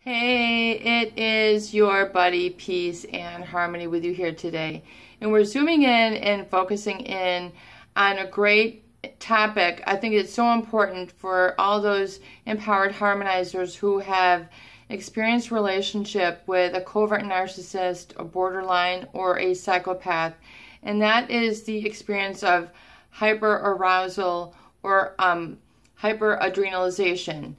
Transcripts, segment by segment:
Hey, it is your buddy Peace and Harmony with you here today. And we're zooming in and focusing in on a great topic. I think it's so important for all those empowered harmonizers who have experienced relationship with a covert narcissist, a borderline, or a psychopath. And that is the experience of hyperarousal or hyperadrenalization.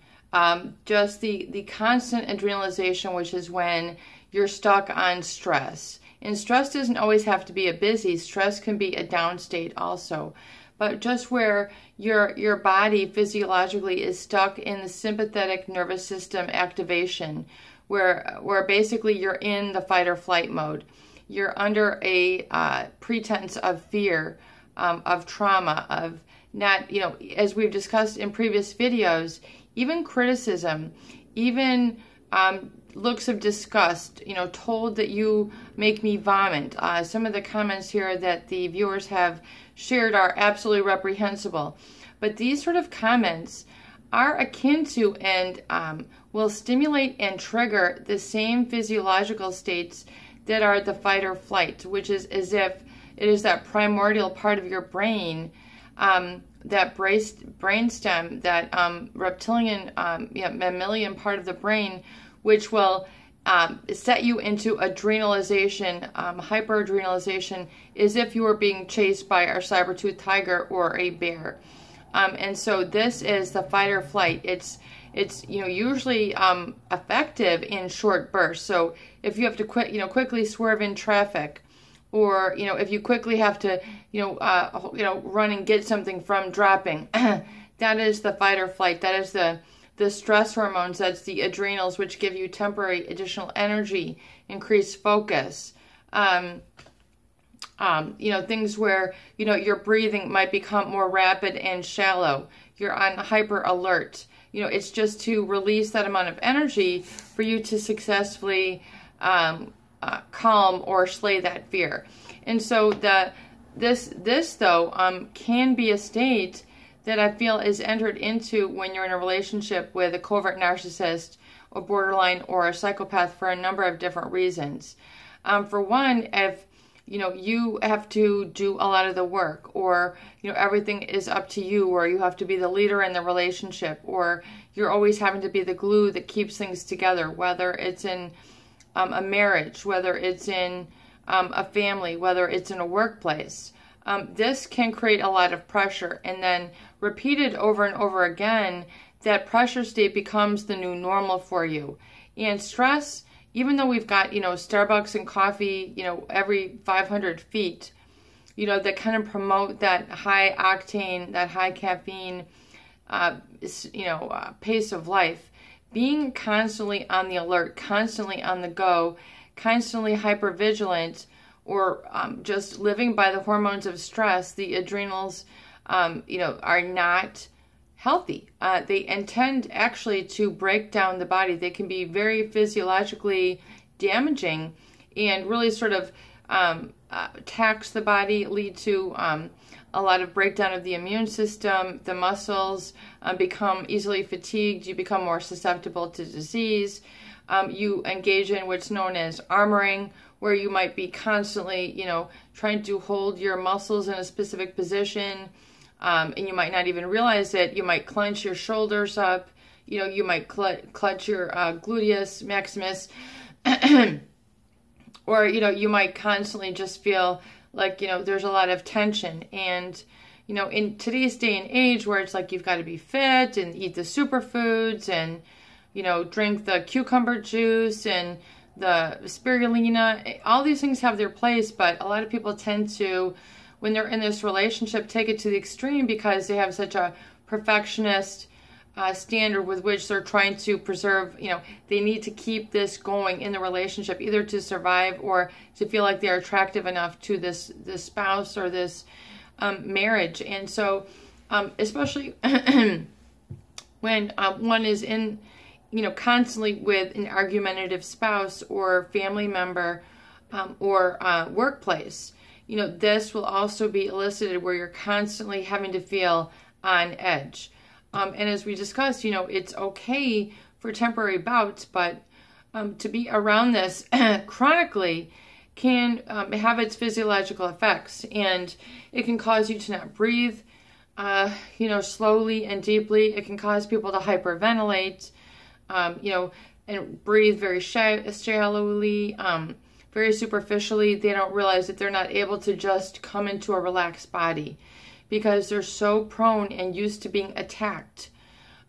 Just the constant adrenalization, which is when you're stuck on stress. And stress doesn't always have to be a busy. Stress can be a down state also. But just where your body physiologically is stuck in the sympathetic nervous system activation, where basically you're in the fight or flight mode. You're under a pretense of fear, of trauma, of not, as we've discussed in previous videos, even criticism, even looks of disgust, told that you make me vomit. Some of the comments here that the viewers have shared are absolutely reprehensible. But these sort of comments are akin to and will stimulate and trigger the same physiological states that are the fight or flight, which is as if it is that primordial part of your brain, that brainstem, that reptilian, mammalian part of the brain, which will set you into adrenalization, hyperadrenalization, as if you were being chased by a saber-toothed tiger or a bear. And so this is the fight or flight. It's usually effective in short bursts. So if you have to quickly swerve in traffic, or if you quickly have to run and get something from dropping, that is the fight or flight. That is the stress hormones. That's the adrenals, which give you temporary additional energy, increased focus. Things where your breathing might become more rapid and shallow. You're on hyper alert. It's just to release that amount of energy for you to successfully calm or slay that fear. And so this though can be a state that I feel is entered into when you're in a relationship with a covert narcissist, a borderline, or a psychopath for a number of different reasons. For one, if you have to do a lot of the work, or everything is up to you, or you have to be the leader in the relationship, or you're always having to be the glue that keeps things together, whether it's in a marriage, whether it's in a family, whether it's in a workplace. This can create a lot of pressure, and then repeated over and over again, that pressure state becomes the new normal for you. And stress, even though we've got, Starbucks and coffee, every 500 feet, that kind of promote that high octane, that high caffeine, pace of life, being constantly on the alert, constantly on the go, constantly hypervigilant, or just living by the hormones of stress, the adrenals, are not healthy. They intend actually to break down the body. They can be very physiologically damaging and really sort of tax the body, lead to a lot of breakdown of the immune system. The muscles become easily fatigued. You become more susceptible to disease. You engage in what's known as armoring, where you might be constantly, trying to hold your muscles in a specific position, and you might not even realize it. You might clench your shoulders up. You might clutch your gluteus maximus, or you might constantly just feel like there's a lot of tension. And in today's day and age, where it's like you've got to be fit and eat the superfoods and drink the cucumber juice and the spirulina, all these things have their place, but a lot of people tend to, when they're in this relationship, take it to the extreme because they have such a perfectionist standard with which they're trying to preserve. They need to keep this going in the relationship, either to survive or to feel like they're attractive enough to this spouse or this marriage. And so, especially when one is in, constantly with an argumentative spouse or family member or workplace, this will also be elicited where you're constantly having to feel on edge. And as we discussed, it's okay for temporary bouts, but to be around this chronically can have its physiological effects, and it can cause you to not breathe, slowly and deeply. It can cause people to hyperventilate, and breathe very shallowly, very superficially. They don't realize that they're not able to just come into a relaxed body because they're so prone and used to being attacked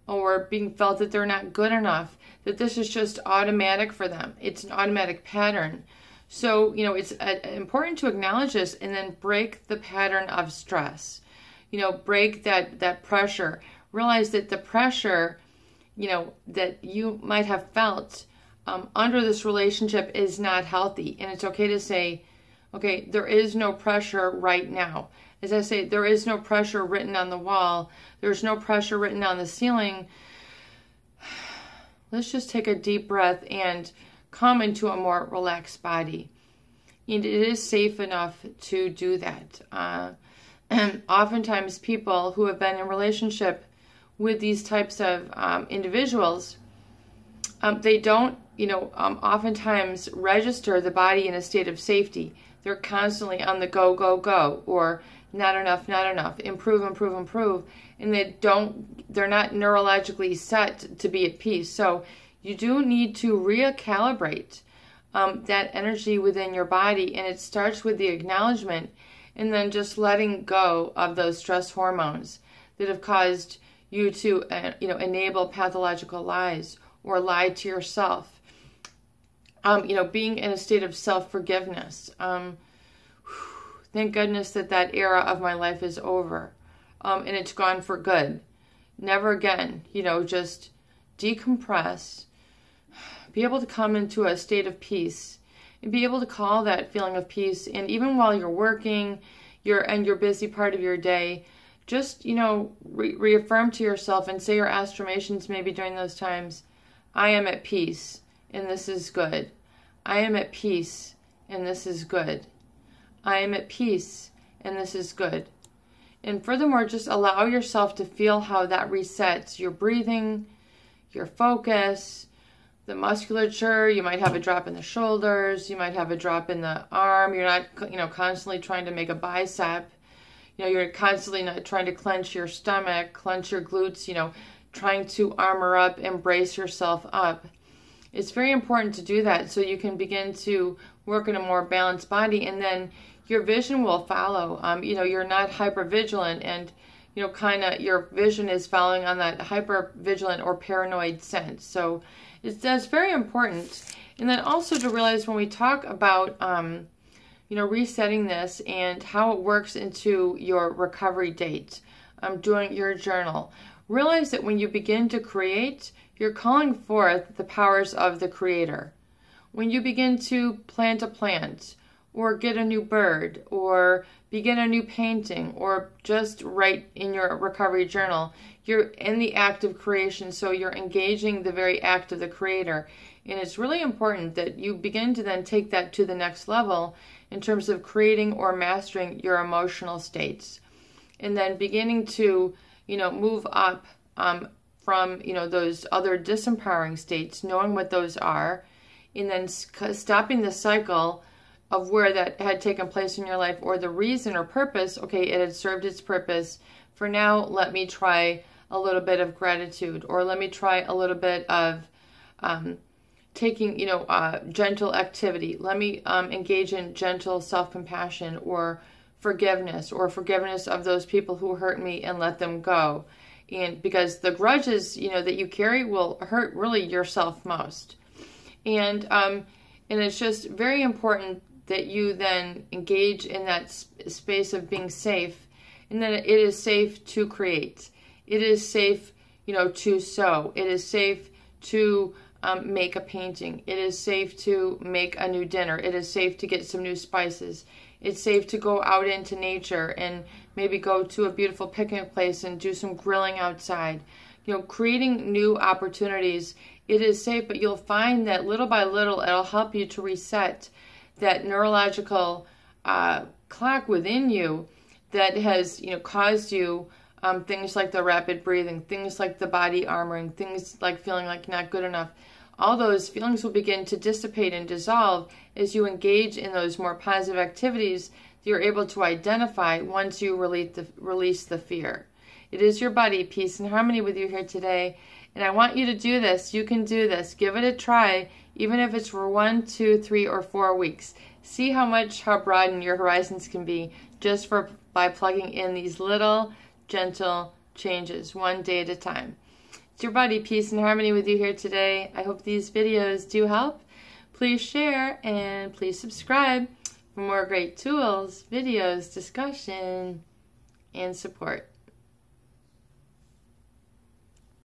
or being felt that they're not good enough, that this is just automatic for them. It's an automatic pattern. So, it's important to acknowledge this and then break the pattern of stress. Break that pressure. Realize that the pressure, that you might have felt under this relationship is not healthy. And it's okay to say, okay, there is no pressure right now. As I say, there is no pressure written on the wall. There's no pressure written on the ceiling. Let's just take a deep breath and come into a more relaxed body. And it is safe enough to do that. And oftentimes people who have been in relationship with these types of individuals, they don't, oftentimes register the body in a state of safety. They're constantly on the go, go, go, or not enough, improve, improve, improve. And they're not neurologically set to be at peace. So you do need to recalibrate that energy within your body. And it starts with the acknowledgement and then just letting go of those stress hormones that have caused you to, enable pathological lies or lie to yourself. Being in a state of self-forgiveness. Thank goodness that era of my life is over. And it's gone for good. Never again, just decompress, be able to come into a state of peace, and be able to call that feeling of peace. And even while you're working, your busy part of your day, just, reaffirm to yourself and say your affirmations maybe during those times. I am at peace, and this is good. I am at peace, and this is good. I am at peace, and this is good. And furthermore, just allow yourself to feel how that resets your breathing, your focus, the musculature. You might have a drop in the shoulders. You might have a drop in the arm. You're not, constantly trying to make a bicep. You're constantly not trying to clench your stomach, clench your glutes, trying to armor up and brace yourself up. It's very important to do that so you can begin to work in a more balanced body, and then your vision will follow. You're not hypervigilant, and your vision is following on that hypervigilant or paranoid sense. So that's very important. And then also to realize when we talk about resetting this and how it works into your recovery date, doing your journal, realize that when you begin to create, you're calling forth the powers of the Creator. When you begin to plant a plant, or get a new bird, or begin a new painting, or just write in your recovery journal, you're in the act of creation, so you're engaging the very act of the Creator. And it's really important that you begin to then take that to the next level in terms of creating or mastering your emotional states. And then beginning to, move up from, those other disempowering states, knowing what those are, and then stopping the cycle of where that had taken place in your life, or the reason or purpose. Okay, it had served its purpose. For now, let me try a little bit of gratitude, or let me try a little bit of taking, gentle activity. Let me engage in gentle self-compassion or forgiveness of those people who hurt me and let them go. And because the grudges, that you carry will hurt really yourself most. And it's just very important that you then engage in that space of being safe, and then it is safe to create. It is safe, to sew. It is safe to make a painting. It is safe to make a new dinner. It is safe to get some new spices. It's safe to go out into nature and maybe go to a beautiful picnic place and do some grilling outside. Creating new opportunities. It is safe, but you'll find that little by little, it'll help you to reset that neurological clock within you that has, caused you things like the rapid breathing, things like the body armoring, things like feeling like not good enough. all those feelings will begin to dissipate and dissolve as you engage in those more positive activities that you're able to identify once you release the fear. It is your buddy, Peace and Harmony, with you here today. And I want you to do this. You can do this. Give it a try, even if it's for 1, 2, 3, or 4 weeks. See how broad your horizons can be just by plugging in these little gentle changes, one day at a time. It's your buddy, Peace and Harmony, with you here today. I hope these videos do help. Please share and please subscribe for more great tools, videos, discussion, and support.